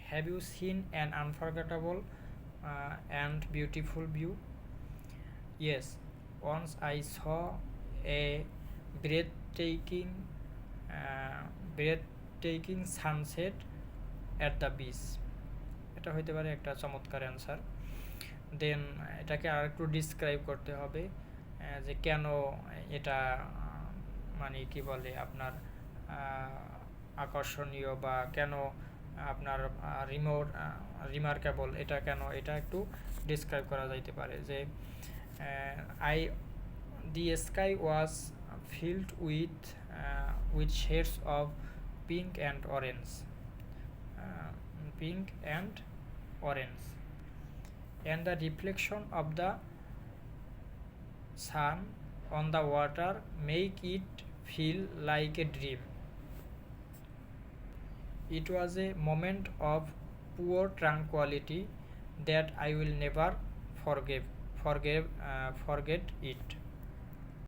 Have you seen an unforgettable and beautiful view? Yes, once I saw a breathtaking, uh, breathtaking sunset at the beach. এটা হইতে পারে একটা চমৎকার answer. দেন এটাকে আর একটু ডিসক্রাইব করতে হবে যে কেন এটা মানে কি বলে আপনার আকর্ষণীয় বা কেন আপনার রিমার্কেবল, এটা কেন, এটা একটু ডিসক্রাইব করা যাইতে পারে যে I the sky was filled with shades of pink and orange, pink and orange, and the reflection of the sun on the water make it feel like a dream. It was a moment of pure tranquility that I will never forget it.